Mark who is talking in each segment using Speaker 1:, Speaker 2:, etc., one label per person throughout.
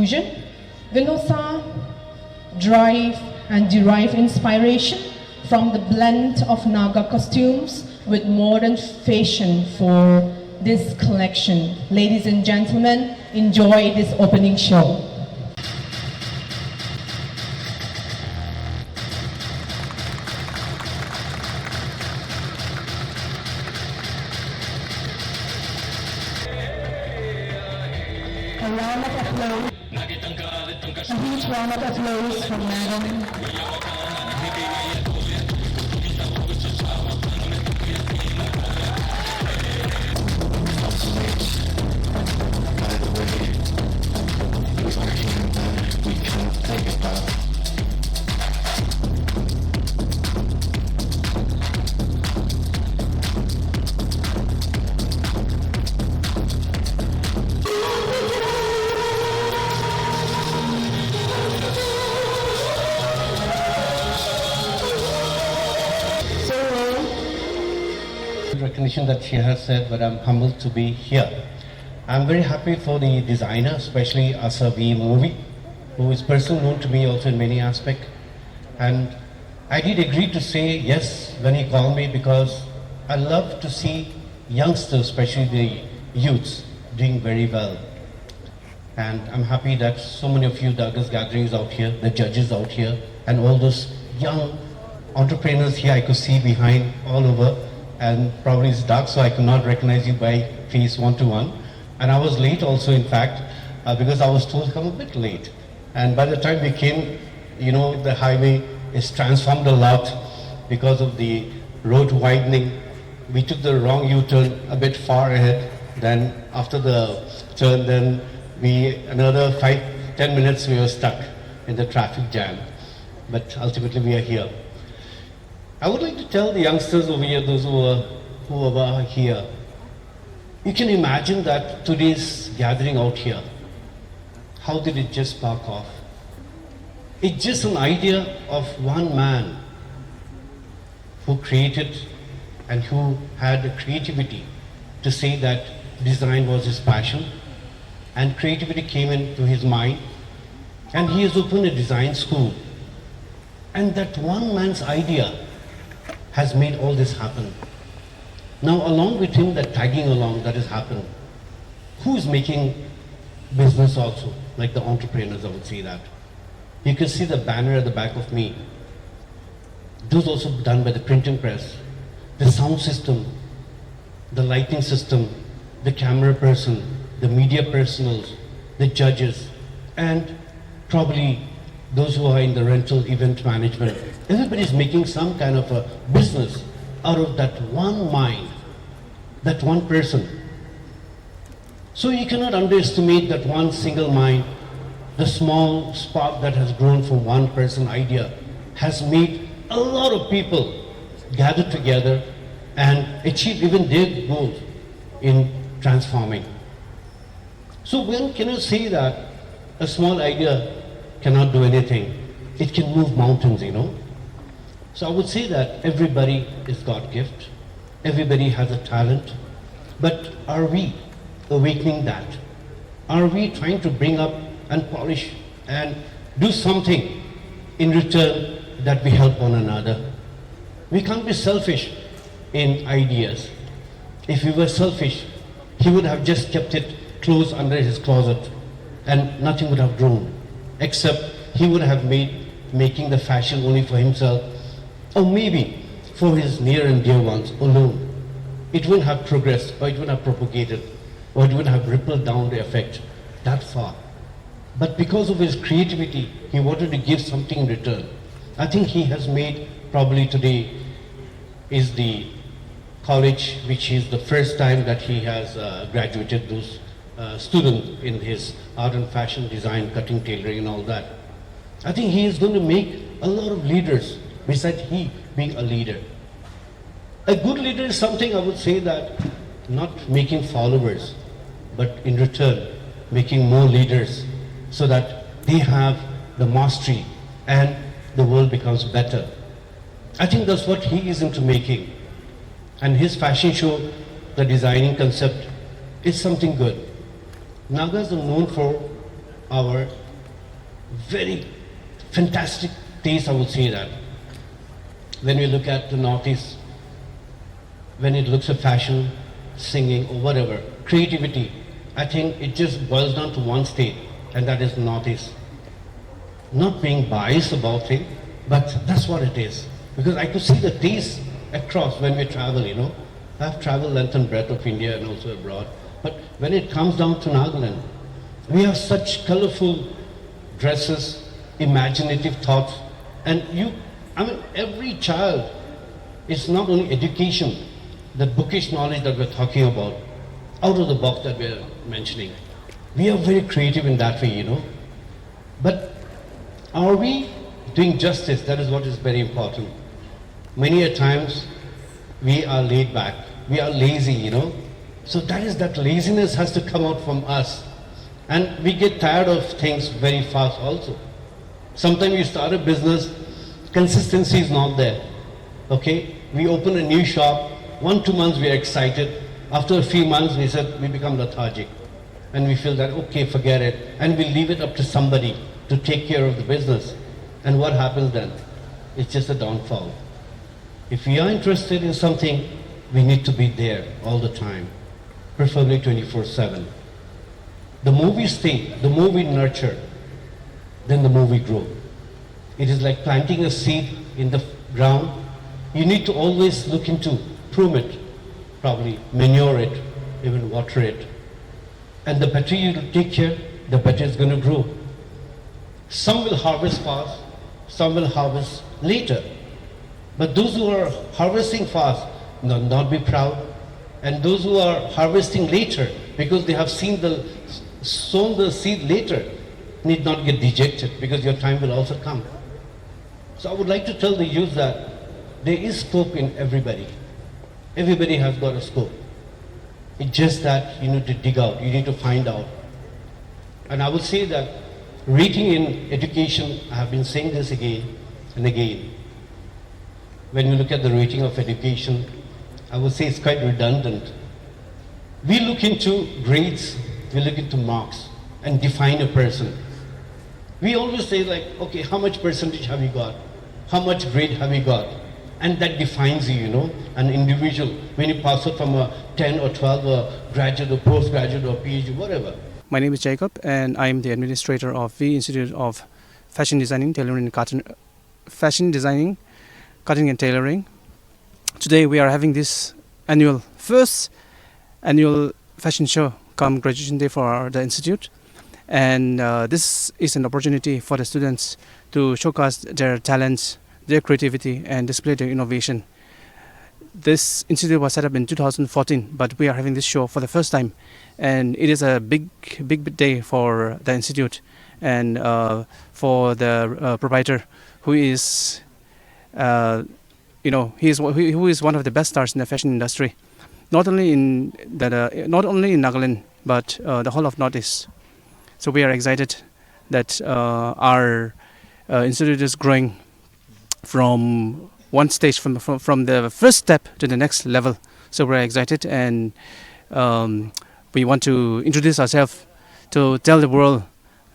Speaker 1: fusion will also drive and derive inspiration from the blend of Naga costumes with modern fashion for this collection. Ladies and gentlemen, enjoy this opening show. A round of applause. A huge round of applause from Madam.
Speaker 2: Recognition that she has said, but I'm humbled to be here. I'm very happy for the designer, especially Asa V. Movi, who is personally known to me also in many aspects. And I did agree to say yes when he called me because I love to see youngsters, especially the youths, doing very well. And I'm happy that so many of you Douglas gatherings out here, the judges out here, and all those young entrepreneurs here I could see behind all over. And probably it's dark, so I could not recognize you by face one-to-one. And I was late also, in fact, because I was told to come a bit late. And by the time we came, you know, the highway is transformed a lot because of the road widening. We took the wrong U-turn a bit far ahead. Then after the turn, then another 5-10 minutes we were stuck in the traffic jam. But ultimately we are here. I would like to tell the youngsters over here, those who are here, you can imagine that today's gathering out here, how did it just spark off? It's just an idea of one man who created and who had the creativity to say that design was his passion, and creativity came into his mind, and he has opened a design school. And that one man's idea has made all this happen. Now along with him, that tagging along that has happened, who is making business also, like the entrepreneurs, I would say that. You can see the banner at the back of me. Those also done by the printing press. The sound system, the lighting system, the camera person, the media personals, the judges, and probably those who are in the rental event management. Everybody's making some kind of a business out of that one mind, that one person. So you cannot underestimate that one single mind, the small spark that has grown from one person idea has made a lot of people gather together and achieve even their goals in transforming. So when can you say that a small idea cannot do anything? It can move mountains, you know. So I would say that everybody is God's gift. Everybody has a talent. But are we awakening that? Are we trying to bring up and polish and do something in return that we help one another? We can't be selfish in ideas. If we were selfish, he would have just kept it closed under his closet and nothing would have grown, except he would have making the fashion only for himself, or maybe for his near and dear ones alone. It wouldn't have progressed, or it wouldn't have propagated, or it wouldn't have rippled down the effect that far. But because of his creativity, he wanted to give something in return. I think he has made, probably today is the college, which is the first time that he has graduated those students in his art and fashion design, cutting, tailoring and all that. I think he is going to make a lot of leaders, besides he being a leader. A good leader is something, I would say, that not making followers, but in return making more leaders so that they have the mastery and the world becomes better. I think that's what he is into making. And his fashion show, the designing concept, is something good. Nagas are known for our very fantastic taste, I would say that. When we look at the Northeast, when it looks at fashion, singing or whatever, creativity, I think it just boils down to one state, and that is the Northeast. Not being biased about it, but that's what it is. Because I could see the taste across when we travel, you know. I've traveled length and breadth of India and also abroad. But when it comes down to Nagaland, we have such colorful dresses, imaginative thoughts, and every child, it's not only education, the bookish knowledge that we're talking about, out of the box that we're mentioning. We are very creative in that way, you know. But are we doing justice? That is what is very important. Many a times we are laid back, we are lazy, you know. So that laziness has to come out from us. And we get tired of things very fast also. Sometimes you start a business, consistency is not there. Okay, we open a new shop, 1-2 months we are excited. After a few months we become lethargic. And we feel that, okay, forget it. And we leave it up to somebody to take care of the business. And what happens then? It's just a downfall. If we are interested in something, we need to be there all the time, preferably 24/7. The more we stay, the more we nurture, then the more we grow. It is like planting a seed in the ground. You need to always look into, prune it, probably manure it, even water it. And the better you take care, the better it's going to grow. Some will harvest fast, some will harvest later. But those who are harvesting fast will not be proud. And those who are harvesting later, because they have sown the seed later, need not get dejected, because your time will also come. So I would like to tell the youth that there is scope in everybody. Everybody has got a scope. It's just that you need to dig out, you need to find out. And I would say that rating in education, I have been saying this again and again. When you look at the rating of education, I would say it's quite redundant. We look into grades, we look into marks and define a person. We always say like, okay, how much percentage have you got? How much grade have you got? And that defines you, you know, an individual. When you pass out from a 10 or 12 or graduate or postgraduate or PhD, whatever.
Speaker 3: My name is Jacob and I am the administrator of the Institute of Fashion Designing, Tailoring and Cutting and Tailoring. Today we are having this first annual fashion show come graduation day for the institute, and this is an opportunity for the students to showcase their talents, their creativity and display their innovation. This institute was set up in 2014, but we are having this show for the first time, and it is a big day for the institute and for the proprietor, who is who is one of the best stars in the fashion industry, not only in Nagaland but the whole of Northeast. So we are excited that our institute is growing from one stage, from the first step to the next level. So we're excited, and we want to introduce ourselves to tell the world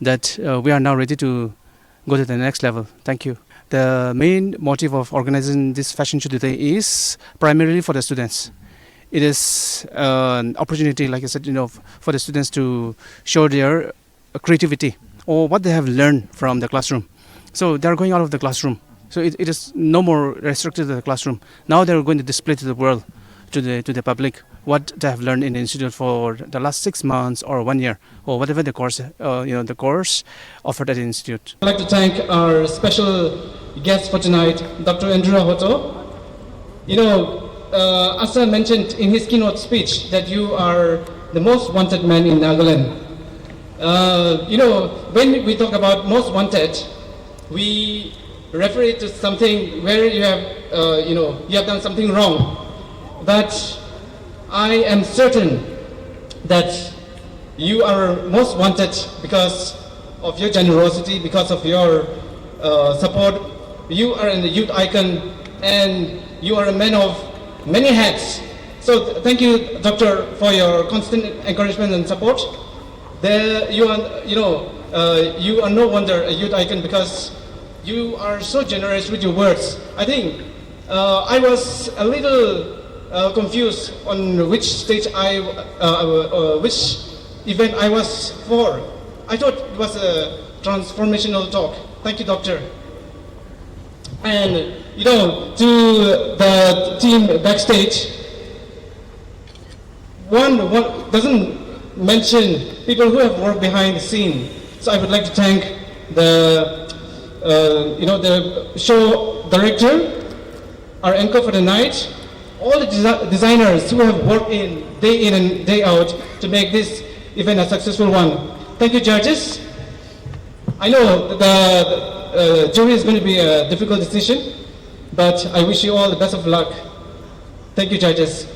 Speaker 3: that we are now ready to go to the next level. Thank you. The main motive of organizing this fashion show today is primarily for the students. It is an opportunity, like I said, for the students to show their creativity or what they have learned from the classroom. So they are going out of the classroom. So it is no more restricted to the classroom. Now they are going to display to the world, to the public, what they have learned in the institute for the last 6 months or 1 year, or whatever the course, the course offered at the institute.
Speaker 4: I'd like to thank our special guest for tonight, Dr. Andrew Ahoto. Asa mentioned in his keynote speech that you are the most wanted man in Nagaland. When we talk about most wanted, we refer it to something where you have done something wrong. But I am certain that you are most wanted because of your generosity, because of your support. You are a youth icon, and you are a man of many hats. So thank you, Doctor, for your constant encouragement and support. you are no wonder a youth icon because you are so generous with your words. I think I was a little confused on which stage which event I was for. I thought it was a transformational talk. Thank you, Doctor. And to the team backstage, one doesn't mention people who have worked behind the scene. So I would like to thank the the show director, our anchor for the night, all the designers who have worked in and day out to make this event a successful one. Thank you, judges. I know the jury is going to be a difficult decision, but I wish you all the best of luck. Thank you, judges.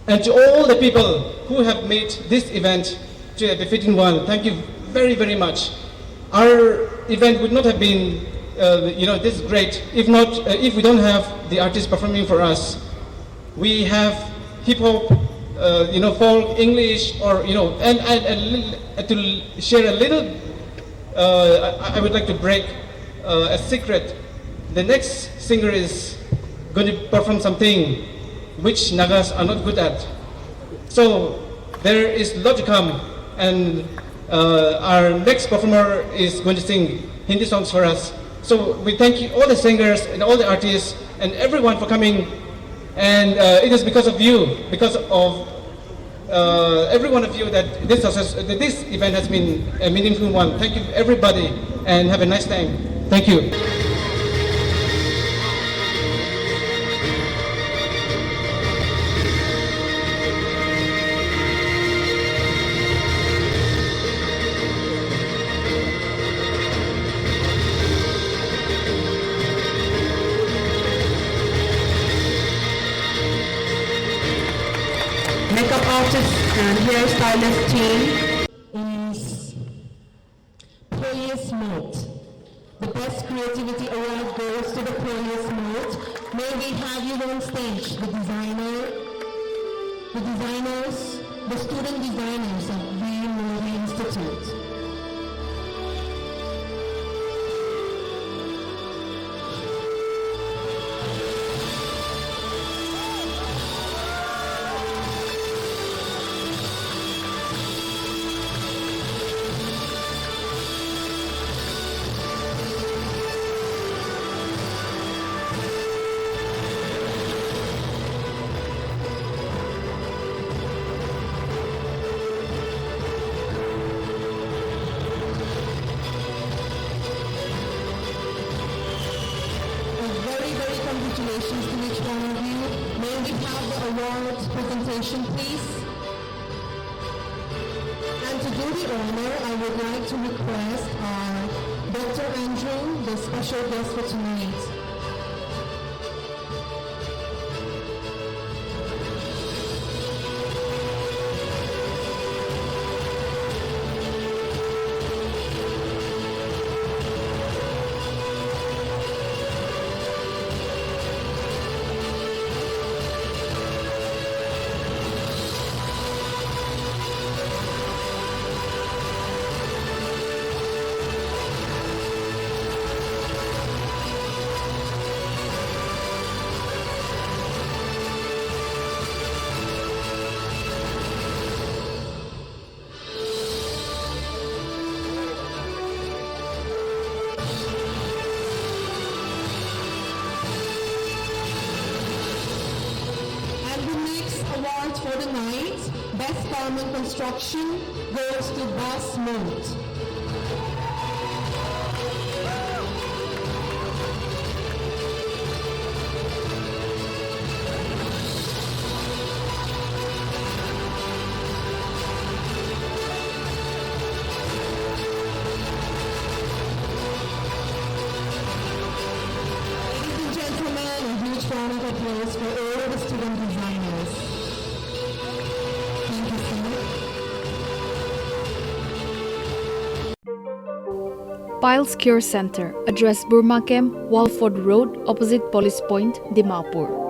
Speaker 4: And to all the people who have made this event to a befitting one, thank you very, very much. Our event would not have been this great if we don't have the artists performing for us. We have hip hop, folk, English, or and to share a little. I would like to break a secret. The next singer is going to perform something which Nagas are not good at. So there is a lot to come, and our next performer is going to sing Hindi songs for us. So we thank you, all the singers and all the artists and everyone for coming. And it is because of you, because of every one of you that this event has been a meaningful one. Thank you, everybody, and have a nice time. Thank you.
Speaker 1: Makeup artist and hairstylist team is Poised Mode. The best creativity award goes to the Poised Mode. May we have you on stage, the designers, the student designers of the Movi Institute. Congratulations to each one of you. May we have the awards presentation, please? And to do the honor, I would like to request our Dr. Andrew, the special guest for tonight. Award for the night, Best Garment Construction, goes to Poised Mode. Ladies and gentlemen, a huge round of applause for all the student designers.
Speaker 5: Piles Cure Center, address Burma Camp, Walford Road, opposite Police Point, Dimapur.